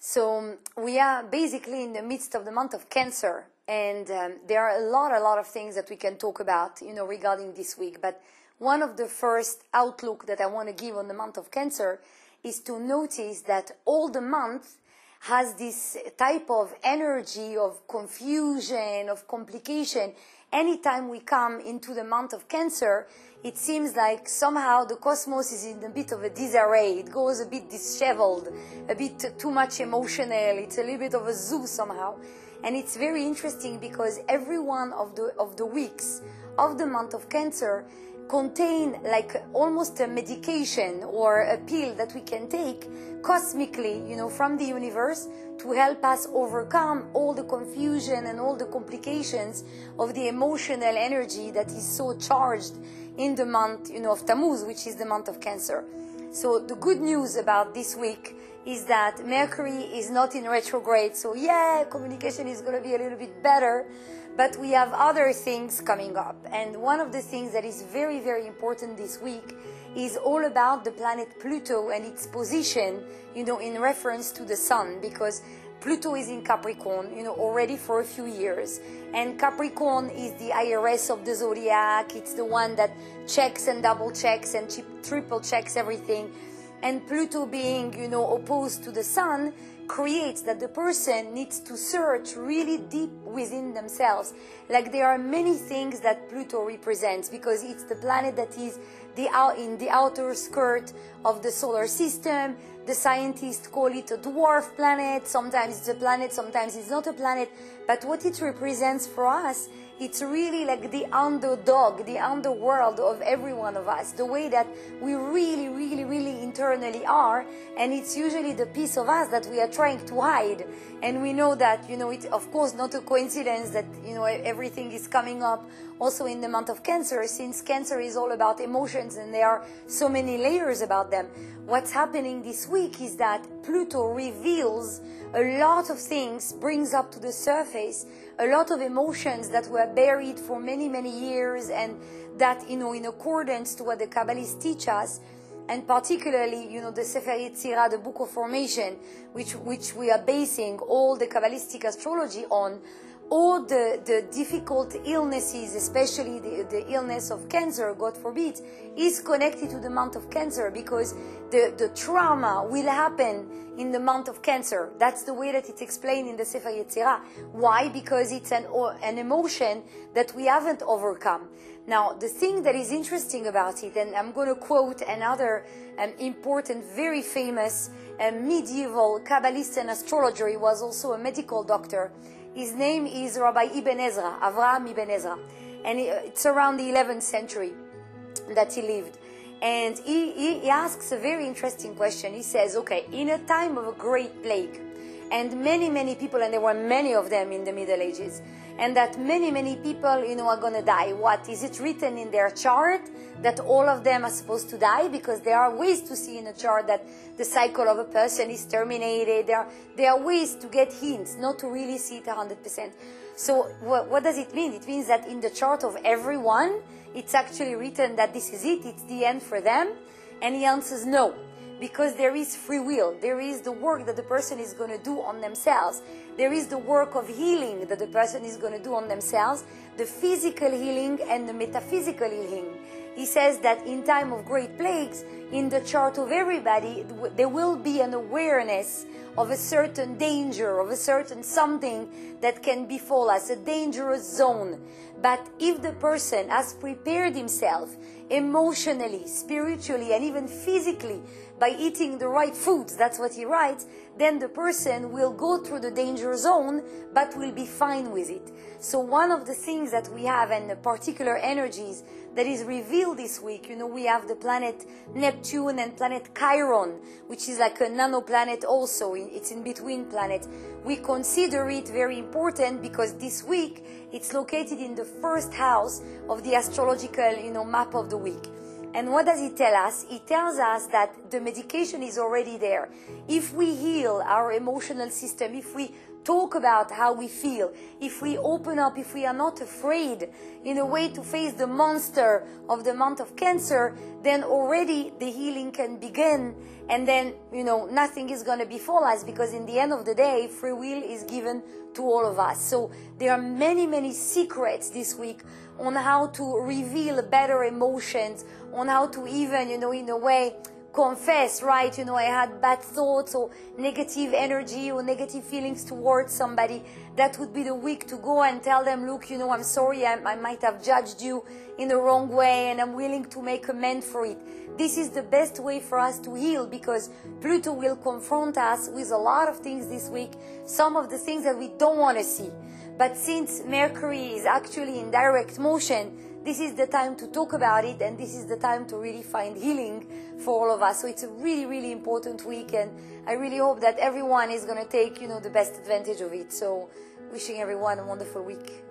So we are basically in the midst of the month of Cancer, and there are a lot of things that we can talk about, regarding this week. But one of the first outlook that I want to give on the month of Cancer is to notice that all the month has this type of energy of confusion, of complication. Anytime we come into the month of Cancer, it seems like somehow the cosmos is in a bit of a disarray. It goes a bit disheveled, a bit too much emotional. It's a little bit of a zoo somehow. And it's very interesting because every one of the weeks of the month of Cancer contain like almost a medication or a pill that we can take cosmically, from the universe to help us overcome all the confusion and all the complications of the emotional energy that is so charged in the month, of Tammuz, which is the month of Cancer. So the good news about this week is that Mercury is not in retrograde. So communication is going to be a little bit better. But we have other things coming up. And one of the things that is very, very important this week is all about the planet Pluto and its position, in reference to the Sun. Because Pluto is in Capricorn, already for a few years. And Capricorn is the IRS of the zodiac. It's the one that checks and double checks and triple checks everything. And Pluto being, opposed to the Sun creates that the person needs to search really deep within themselves. Like there are many things that Pluto represents because it's the planet that is in the outer skirt of the solar system. The scientists call it a dwarf planet. Sometimes it's a planet, sometimes it's not a planet. But what it represents for us, it's really like the underdog, the underworld of every one of us, the way that we really internally are. And it's usually the piece of us that we are trying to hide. And we know that, it's of course not a coincidence that, everything is coming up also in the month of Cancer, since Cancer is all about emotions and there are so many layers about them. What's happening this week is that Pluto reveals a lot of things, brings up to the surface a lot of emotions that were buried for many years, and that, in accordance to what the Kabbalists teach us, and particularly, the Sefer Yetzirah, the Book of Formation, which we are basing all the Kabbalistic astrology on, all the difficult illnesses, especially the illness of Cancer, God forbid, is connected to the month of Cancer, because the trauma will happen in the month of Cancer. That's the way that it's explained in the Sefer Yetzirah. Why? Because it's an emotion that we haven't overcome. Now, the thing that is interesting about it, and I'm going to quote another important, very famous medieval Kabbalist and astrologer. He was also a medical doctor. His name is Rabbi Ibn Ezra, Avraham Ibn Ezra. And it's around the 11th century that he lived. And he asks a very interesting question. He says, okay, in a time of a great plague, and many people, and there were many of them in the Middle Ages, and that many people, are going to die. What? Is it written in their chart that all of them are supposed to die? Because there are ways to see in a chart that the cycle of a person is terminated. There are ways to get hints, not to really see it 100%. So what does it mean? It means that in the chart of everyone, it's actually written that this is it, it's the end for them. And he answers no. Because there is free will. There is the work that the person is going to do on themselves. There is the work of healing that the person is going to do on themselves, the physical healing and the metaphysical healing. He says that in time of great plagues, in the chart of everybody, there will be an awareness of a certain danger, of a certain something that can befall us, a dangerous zone. But if the person has prepared himself emotionally, spiritually, and even physically by eating the right foods, that's what he writes, then the person will go through the danger zone, but will be fine with it. So one of the things that we have, and the particular energies that is revealed this week, we have the planet Neptune and planet Chiron, which is like a nanoplanet also. It's in between planets. We consider it very important because this week it's located in the first house of the astrological, map of the week. And what does it tell us? It tells us that the medication is already there. If we heal our emotional system, if we talk about how we feel, if we open up, if we are not afraid in a way to face the monster of the month of Cancer, then already the healing can begin, and then, nothing is going to befall us, because in the end of the day, free will is given to all of us. So there are many, many secrets this week on how to reveal better emotions, on how to even, in a way, confess, right? I had bad thoughts or negative energy or negative feelings towards somebody. That would be the week to go and tell them, look, I'm sorry, I might have judged you in the wrong way, and I'm willing to make amends for it. This is the best way for us to heal, because Pluto will confront us with a lot of things this week, some of the things that we don't want to see. But since Mercury is actually in direct motion, this is the time to talk about it, and this is the time to really find healing for all of us. So it's a really, really important week, and I really hope that everyone is going to take, the best advantage of it. So wishing everyone a wonderful week.